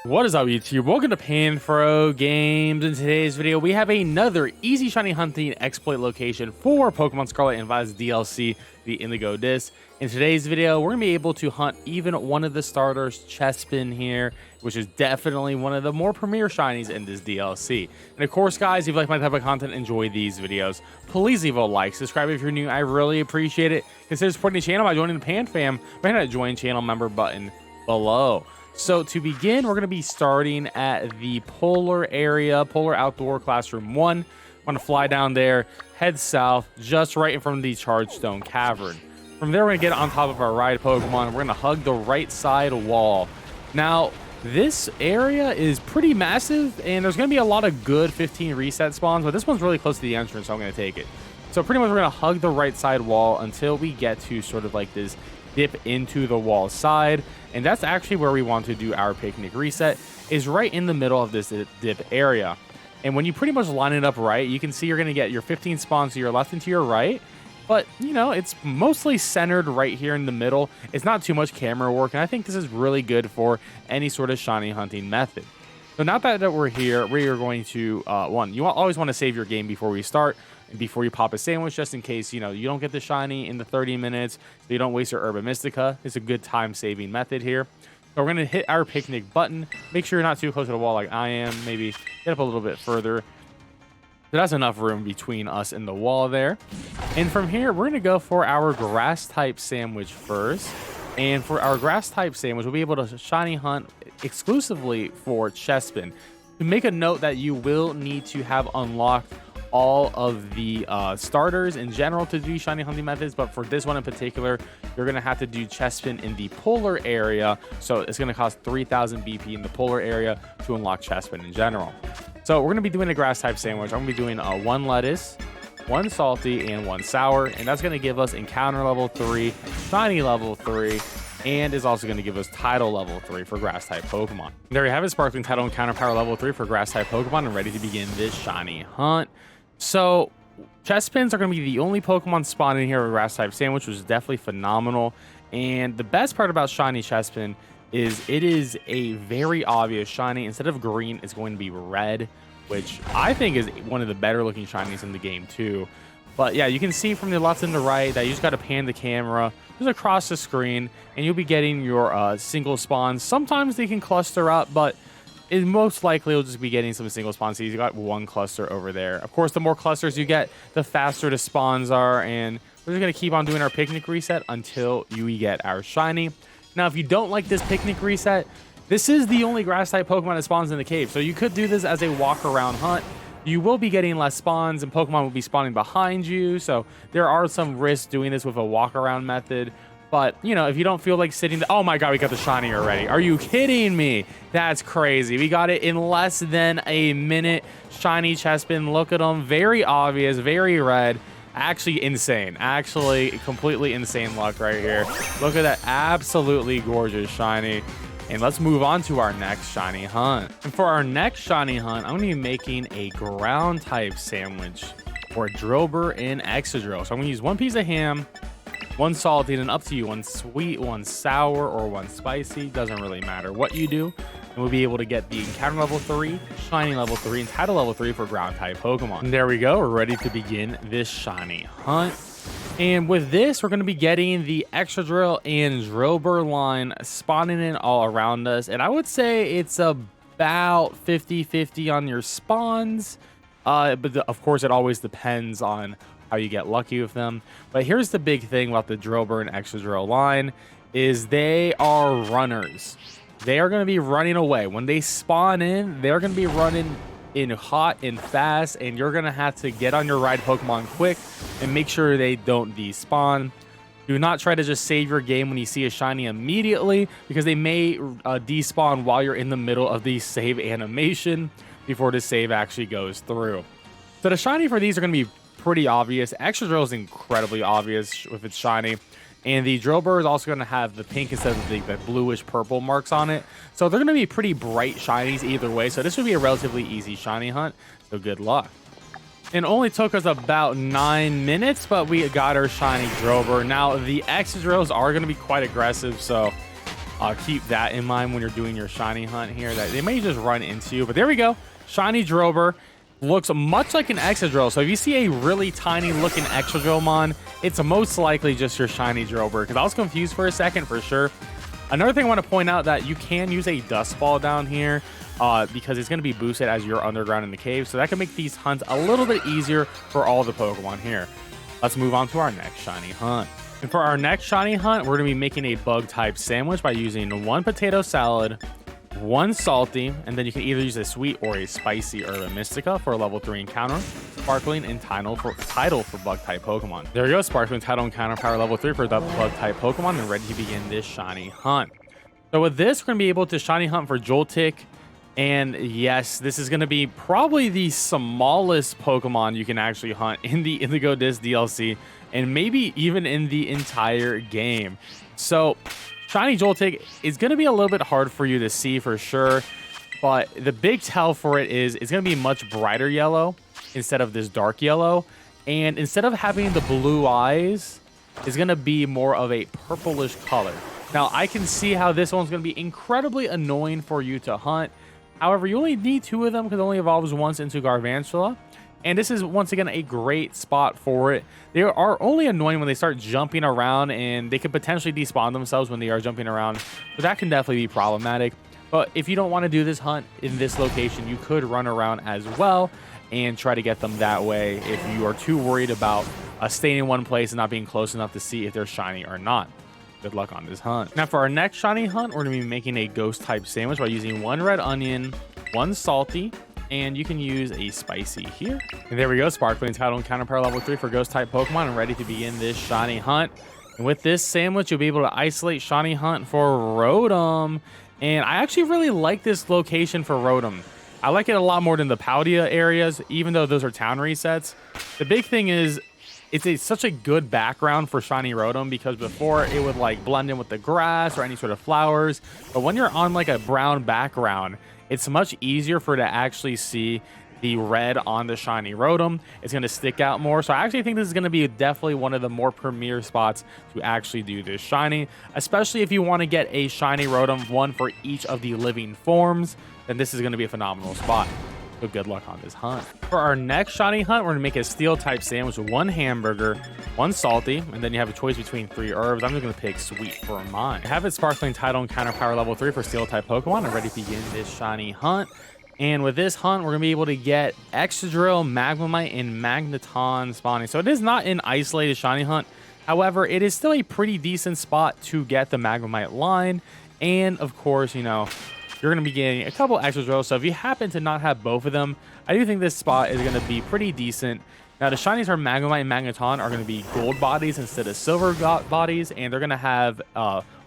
What is up, YouTube? Welcome to PanFro Games. In today's video, we have another easy shiny hunting exploit location for Pokemon Scarlet and Violet's DLC, the Indigo disc. In today's video, we're going to be able to hunt even one of the starters, Chespin here, which is definitely one of the more premier shinies in this DLC. And of course, guys, if you like my type of content, enjoy these videos, please leave a like, subscribe if you're new. I really appreciate it. Consider supporting the channel by joining the Pan Fam by hitting that join channel member button below. So to begin, we're going to be starting at the Polar area, Polar Outdoor Classroom 1. I'm going to fly down there, head south, just right in front of the Chargestone Cavern. From there, we're going to get on top of our ride Pokemon. We're going to hug the right side wall. Now, this area is pretty massive, and there's going to be a lot of good 15 reset spawns, but this one's really close to the entrance, so I'm going to take it. So pretty much we're going to hug the right side wall until we get to sort of like this dip into the wall side, and that's actually where we want to do our picnic reset, is right in the middle of this dip area. And when you pretty much line it up right, you can see you're going to get your 15 spawns to your left and to your right, but you know, it's mostly centered right here in the middle. It's not too much camera work, and I think this is really good for any sort of shiny hunting method. So now that we're here, we are going to you always want to save your game before we start, and before you pop a sandwich, just in case you don't get the shiny in the 30 minutes, so you don't waste your Urban Mystica. It's a good time-saving method here. So we're going to hit our picnic button. Make sure you're not too close to the wall like I am. Maybe get up a little bit further. So that's enough room between us and the wall there. And from here, we're going to go for our grass-type sandwich first. And for our grass-type sandwich, we'll be able to shiny hunt exclusively for Chespin. To make a note that you will need to have unlocked all of the starters in general to do shiny hunting methods, but for this one in particular, you're going to have to do Chespin in the Polar area. So it's going to cost 3,000 BP in the Polar area to unlock Chespin in general. So we're going to be doing a grass-type sandwich. I'm going to be doing one lettuce, one salty, and one sour, and that's going to give us encounter level 3, shiny level 3, and is also going to give us title level 3 for grass type Pokemon. There you have it, sparkling title encounter power level 3 for grass type Pokemon, and ready to begin this shiny hunt. So Chespins are going to be the only Pokemon spawning here with grass type sandwich, which is definitely phenomenal. And the best part about shiny Chespin is it is a very obvious shiny. Instead of green, it's going to be red, which I think is one of the better looking shinies in the game too. But yeah, you can see from the left and the right that you just got to pan the camera just across the screen, and you'll be getting your single spawns. Sometimes they can cluster up, but most likely you'll just be getting some single spawns. So you got one cluster over there. Of course, the more clusters you get, the faster the spawns are, and we're just going to keep on doing our picnic reset until we get our shiny. Now, if you don't like this picnic reset, this is the only grass type Pokemon that spawns in the cave, so you could do this as a walk around hunt. You will be getting less spawns, and Pokemon will be spawning behind you, so there are some risks doing this with a walk around method. But, if you don't feel like sitting... Oh my god, we got the shiny already. Are you kidding me? That's crazy. We got it in less than a minute. Shiny Chespin. Look at them. Very obvious. Very red. Actually insane. Actually completely insane luck right here. Look at that. Absolutely gorgeous shiny. And let's move on to our next shiny hunt. And for our next shiny hunt, I'm going to be making a ground type sandwich for Drilbur and Excadrill. So I'm going to use one piece of ham, one salty, and up to you, one sweet, one sour, or one spicy. Doesn't really matter what you do. And we'll be able to get the encounter level 3, shiny level 3, and title level 3 for ground type Pokemon. And there we go. We're ready to begin this shiny hunt. And with this, we're going to be getting the Excadrill and Drilbur line spawning in all around us. And I would say it's about 50-50 on your spawns. But of course, it always depends on how you get lucky with them. But here's the big thing about the Drilbur and Excadrill line is they are runners. They are going to be running away. When they spawn in, they're going to be running in hot and fast, and you're going to have to get on your ride Pokemon quick and make sure they don't despawn. Do not try to just save your game when you see a shiny immediately, because they may despawn while you're in the middle of the save animation before the save actually goes through. So the shiny for these are going to be pretty obvious. Excadrill is incredibly obvious with its shiny, and the Drilbur is also going to have the pink instead of the bluish purple marks on it. So they're going to be pretty bright shinies either way. So this would be a relatively easy shiny hunt. So good luck. It only took us about 9 minutes, but we got our shiny Drilbur. Now the Excadrills are going to be quite aggressive, so keep that in mind when you're doing your shiny hunt here, that they may just run into you. But there we go. Shiny Drilbur looks much like an Excadrill. So if you see a really tiny looking Excadrill mon, it's most likely just your shiny Drilbur, because I was confused for a second for sure. Another thing I want to point out, that you can use a dust ball down here because it's going to be boosted as you're underground in the cave. So that can make these hunts a little bit easier for all the Pokemon here. Let's move on to our next shiny hunt. And for our next shiny hunt, we're going to be making a bug type sandwich by using 1 potato salad, 1 salty, and then you can either use a sweet or a spicy herb mystica for a level 3 encounter, sparkling and tidal for bug type Pokemon. There you go, sparkling, tidal, encounter power level 3 for the bug type Pokemon, and ready to begin this shiny hunt. So with this, we're going to be able to shiny hunt for Joltik. And yes, this is going to be probably the smallest Pokemon you can actually hunt in the Indigo Disc DLC, and maybe even in the entire game. So shiny Joltik is going to be a little bit hard for you to see for sure, but the big tell for it is it's going to be much brighter yellow instead of this dark yellow. And instead of having the blue eyes, it's going to be more of a purplish color. Now, I can see how this one's going to be incredibly annoying for you to hunt. However, you only need 2 of them because it only evolves once into Garvantula. And this is, once again, a great spot for it. They are only annoying when they start jumping around, and they could potentially despawn themselves when they are jumping around. So that can definitely be problematic. But if you don't want to do this hunt in this location, you could run around as well and try to get them that way if you are too worried about staying in one place and not being close enough to see if they're shiny or not. Good luck on this hunt. Now for our next shiny hunt, we're going to be making a ghost type sandwich by using 1 red onion, 1 salty, and you can use a spicy here. And there we go, sparkling, tidal, encounter power level 3 for ghost type Pokemon, and ready to begin this shiny hunt. And with this sandwich, you'll be able to isolate shiny hunt for Rotom. And I actually really like this location for Rotom. I like it a lot more than the Paldea areas, even though those are town resets. The big thing is it's such a good background for shiny Rotom, because before it would like blend in with the grass or any sort of flowers. But when you're on like a brown background, it's much easier for it to actually see the red on the shiny Rotom. It's going to stick out more. So I actually think this is going to be definitely one of the more premier spots to actually do this shiny, especially if you want to get a shiny Rotom, 1 for each of the living forms. Then this is going to be a phenomenal spot. So good luck on this hunt. For our next shiny hunt, we're going to make a steel type sandwich with 1 hamburger, 1 salty, and then you have a choice between 3 herbs. I'm just going to pick sweet for mine. I have it sparkling, tidal, and counter power level 3 for steel type Pokemon. I'm ready to begin this shiny hunt. And with this hunt, we're going to be able to get Excadrill, Magnemite, and Magneton spawning. So it is not an isolated shiny hunt. However, it is still a pretty decent spot to get the Magnemite line. And of course, you know, you're going to be getting a couple extra drills. So if you happen to not have both of them, I do think this spot is going to be pretty decent. Now, the shinies for Magnemite and Magneton are going to be gold bodies instead of silver bodies, and they're going to have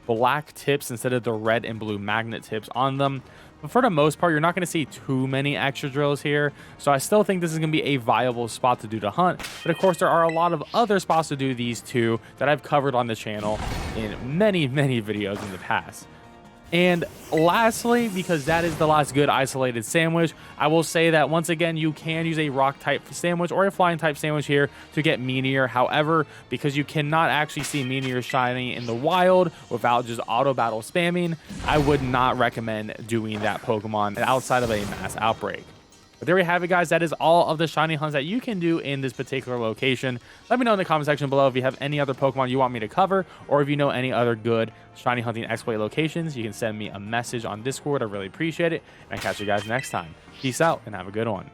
black tips instead of the red and blue magnet tips on them. But for the most part, you're not going to see too many extra drills here. So I still think this is going to be a viable spot to do the hunt. But of course, there are a lot of other spots to do these two that I've covered on the channel in many, many videos in the past. And lastly, because that is the last good isolated sandwich, I will say that once again, you can use a rock type sandwich or a flying type sandwich here to get Meteor. However, because you cannot actually see Meteor shiny in the wild without just auto battle spamming, I would not recommend doing that Pokemon outside of a mass outbreak. But there we have it, guys. That is all of the shiny hunts that you can do in this particular location. Let me know in the comment section below if you have any other Pokemon you want me to cover, or if you know any other good shiny hunting exploit locations. You can send me a message on Discord. I really appreciate it. And I'll catch you guys next time. Peace out and have a good one.